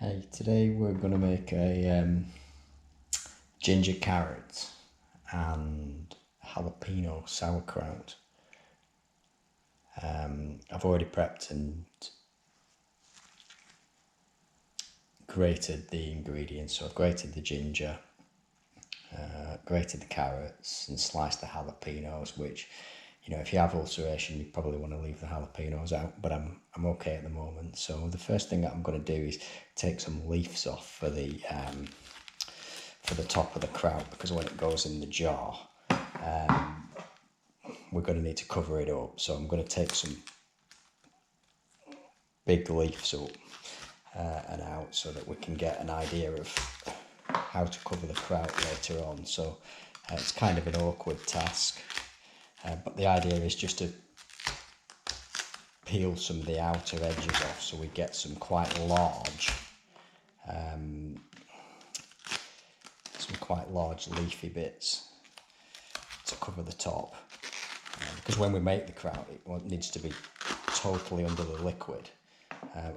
Hey, today we're going to make a ginger carrot and jalapeno sauerkraut. I've already prepped and grated the ingredients. So I've grated the ginger, grated the carrots and sliced the jalapenos, which, you know, if you have ulceration, you probably want to leave the jalapenos out, but I'm okay at the moment. So the first thing that I'm going to do is take some leaves off for the top of the kraut, because when it goes in the jar, we're going to need to cover it up. So I'm going to take some big leaves up and out so that we can get an idea of how to cover the kraut later on. So it's kind of an awkward task, but the idea is just to peel some of the outer edges off so we get some quite large leafy bits to cover the top, because when we make the kraut it needs to be totally under the liquid,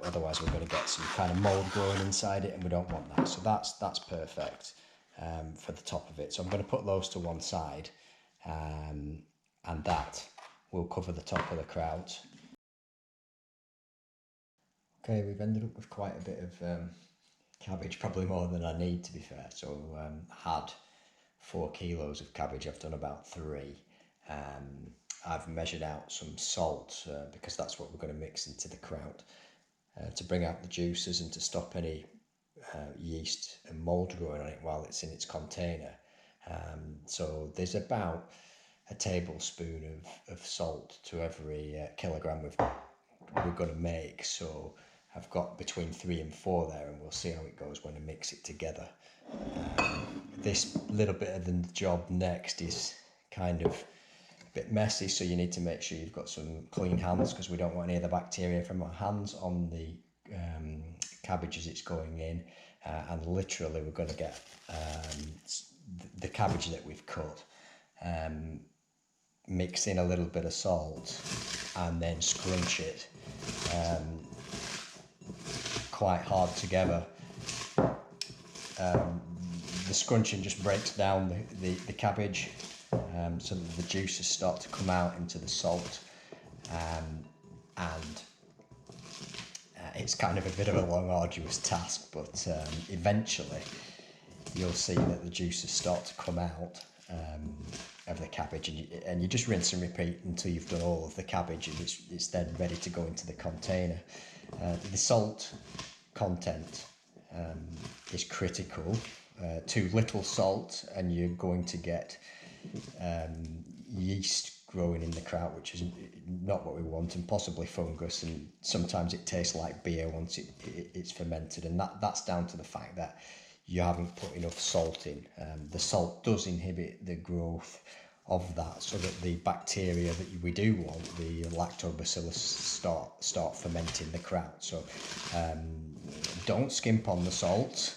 otherwise we're going to get some kind of mold growing inside it and we don't want that. So that's perfect for the top of it. So I'm going to put those to one side, and that will cover the top of the kraut. Okay, we've ended up with quite a bit of cabbage, probably more than I need, to be fair. So I had 4 kilos of cabbage. I've done about 3. I've measured out some salt because that's what we're going to mix into the kraut to bring out the juices and to stop any yeast and mold growing on it while it's in its container. So there's about a tablespoon of salt to every kilogram we're going to make. So I've got between 3 and 4 there, and we'll see how it goes when I mix it together. This little bit of the job next is kind of a bit messy, so you need to make sure you've got some clean hands, because we don't want any of the bacteria from our hands on the cabbage as it's going in. And literally we're going to get the cabbage that we've cut, mix in a little bit of salt and then scrunch it quite hard together. The scrunching just breaks down the cabbage, so that the juices start to come out into the salt, and it's kind of a bit of a long, arduous task, but eventually you'll see that the juices start to come out of the cabbage, and you just rinse and repeat until you've done all of the cabbage, and it's then ready to go into the container. The salt content is critical. Too little salt and you're going to get yeast growing in the kraut, which is not what we want, and possibly fungus, and sometimes it tastes like beer once it's fermented, and that's down to the fact that you haven't put enough salt in. The salt does inhibit the growth of that, so that the bacteria that we do want, the lactobacillus, start fermenting the kraut. So don't skimp on the salt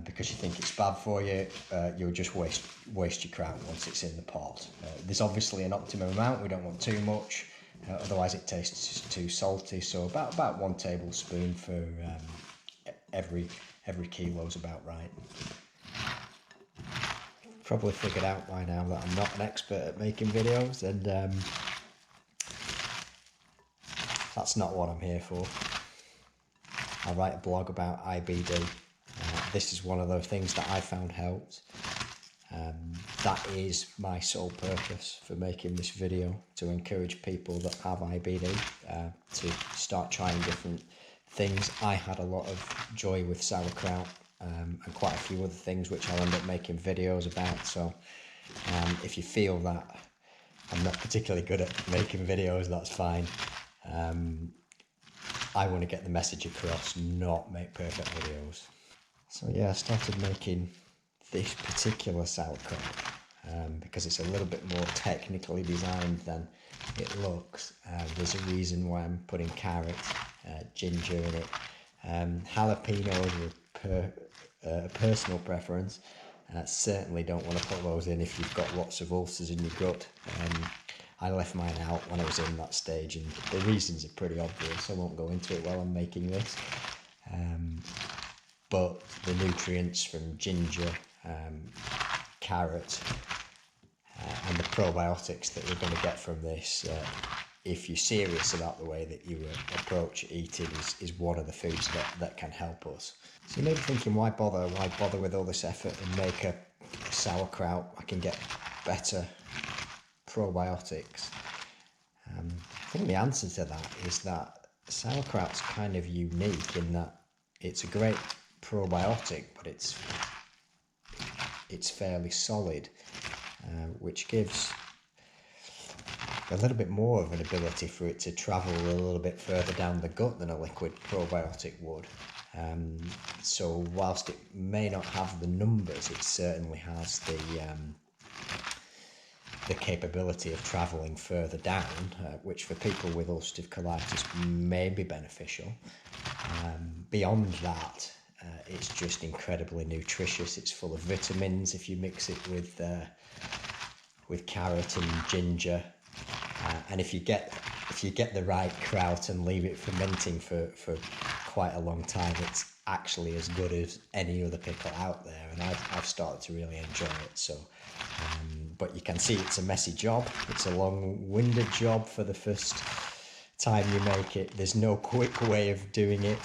because you think it's bad for you. You'll just waste your kraut once it's in the pot. There's obviously an optimum amount. We don't want too much, otherwise it tastes too salty. So about 1 tablespoon for every kilo is about right. Probably figured out by now that I'm not an expert at making videos, and that's not what I'm here for. I write a blog about IBD. This is one of those things that I found helped. That is my sole purpose for making this video, to encourage people that have IBD to start trying different things. I had a lot of joy with sauerkraut, and quite a few other things which I'll end up making videos about. So if you feel that I'm not particularly good at making videos, that's fine. I want to get the message across, not make perfect videos. So yeah, I started making this particular sauerkraut because it's a little bit more technically designed than it looks. There's a reason why I'm putting carrot, ginger in it. Jalapenos are a personal preference. Certainly don't want to put those in if you've got lots of ulcers in your gut. I left mine out when I was in that stage, and the reasons are pretty obvious. I won't go into it while I'm making this. But the nutrients from ginger, carrot, and the probiotics that we're going to get from this, if you're serious about the way that you approach eating, is one of the foods that can help us. So you may be thinking, why bother with all this effort and make a sauerkraut? I can get better probiotics. I think the answer to that is that sauerkraut's kind of unique in that it's a great probiotic, but it's fairly solid, which gives a little bit more of an ability for it to travel a little bit further down the gut than a liquid probiotic would. So whilst it may not have the numbers, it certainly has the capability of travelling further down, which for people with ulcerative colitis may be beneficial. Beyond that, it's just incredibly nutritious. It's full of vitamins if you mix it with carrot and ginger, and if you get the right kraut and leave it fermenting for quite a long time, it's actually as good as any other pickle out there, and I've started to really enjoy it. So but you can see it's a messy job. It's a long-winded job for the first time you make it. There's no quick way of doing it.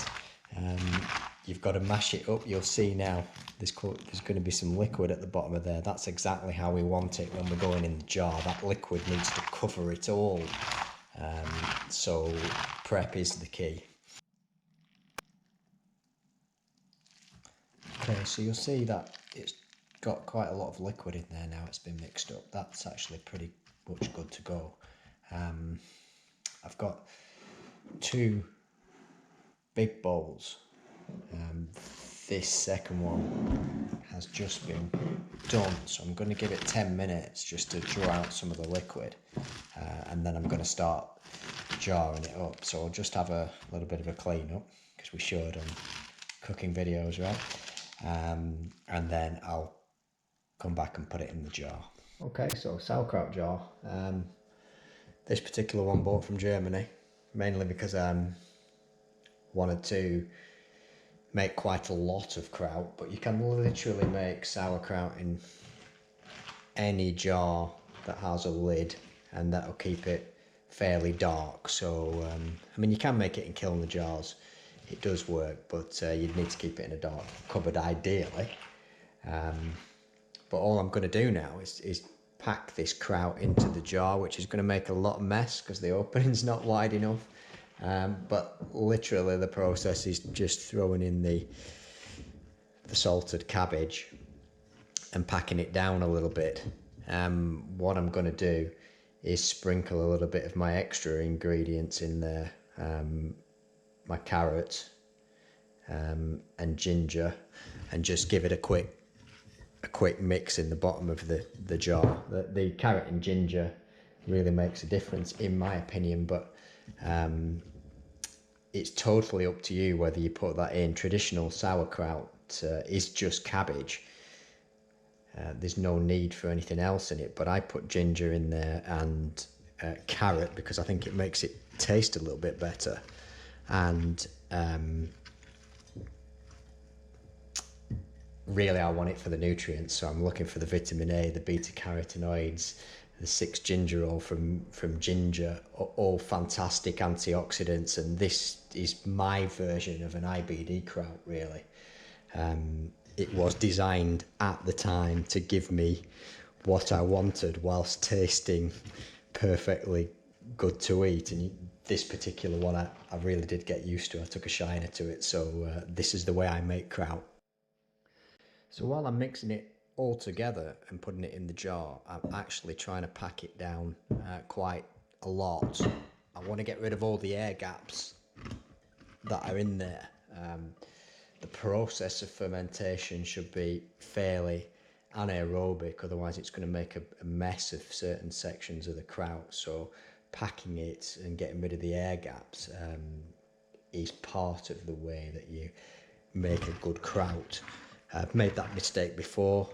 You've got to mash it up. You'll see now there's going to be some liquid at the bottom of there. That's exactly how we want it when we're going in the jar. That liquid needs to cover it all. So prep is the key. Okay, so you'll see that it's got quite a lot of liquid in there now. It's been mixed up. That's actually pretty much good to go. I've got 2 big bowls. This second one has just been done, so I'm going to give it 10 minutes just to draw out some of the liquid, and then I'm going to start jarring it up. So I'll just have a little bit of a clean up, because we should on cooking videos, right? And then I'll come back and put it in the jar. Okay, so sauerkraut jar. This particular one bought from Germany, mainly because I wanted to make quite a lot of kraut, but you can literally make sauerkraut in any jar that has a lid, and that'll keep it fairly dark. So I mean, you can make it in kiln jars, it does work, but you'd need to keep it in a dark cupboard ideally. But all I'm going to do now is pack this kraut into the jar, which is going to make a lot of mess because the opening's not wide enough. But literally the process is just throwing in the salted cabbage and packing it down a little bit. What I'm going to do is sprinkle a little bit of my extra ingredients in there, my carrot and ginger, and just give it a quick mix in the bottom of the jar. The carrot and ginger really makes a difference in my opinion, but it's totally up to you whether you put that in. Traditional sauerkraut is just cabbage. There's no need for anything else in it, but I put ginger in there and carrot because I think it makes it taste a little bit better. And really I want it for the nutrients, so I'm looking for the vitamin A, the beta carotenoids, the 6-gingerol from ginger, all fantastic antioxidants, and this is my version of an IBD kraut really. It was designed at the time to give me what I wanted whilst tasting perfectly good to eat, and this particular one I really did get used to. I took a shiner to it, so this is the way I make kraut. So while I'm mixing it all together and putting it in the jar, I'm actually trying to pack it down quite a lot. I want to get rid of all the air gaps that are in there. The process of fermentation should be fairly anaerobic, otherwise it's going to make a mess of certain sections of the kraut. So packing it and getting rid of the air gaps is part of the way that you make a good kraut. I've made that mistake before.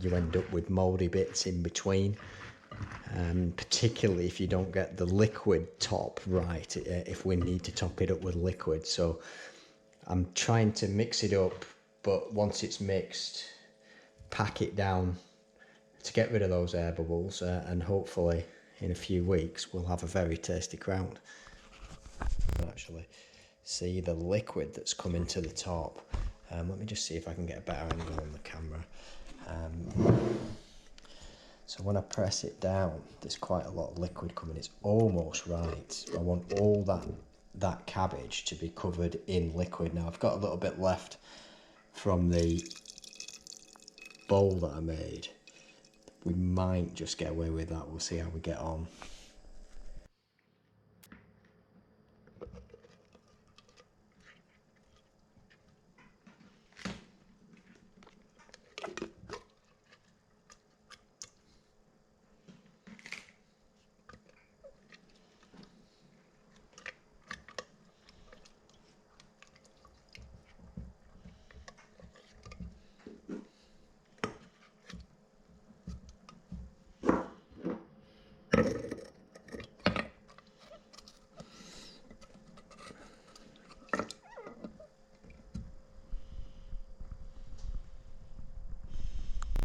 You end up with mouldy bits in between, particularly if you don't get the liquid top right, if we need to top it up with liquid. So I'm trying to mix it up, but once it's mixed, pack it down to get rid of those air bubbles, and hopefully in a few weeks we'll have a very tasty kraut. Actually see the liquid that's coming to the top. Let me just see if I can get a better angle on the camera. So when I press it down, there's quite a lot of liquid coming. It's almost right. I want all that cabbage to be covered in liquid. Now I've got a little bit left from the bowl that I made. We might just get away with that. We'll see how we get on.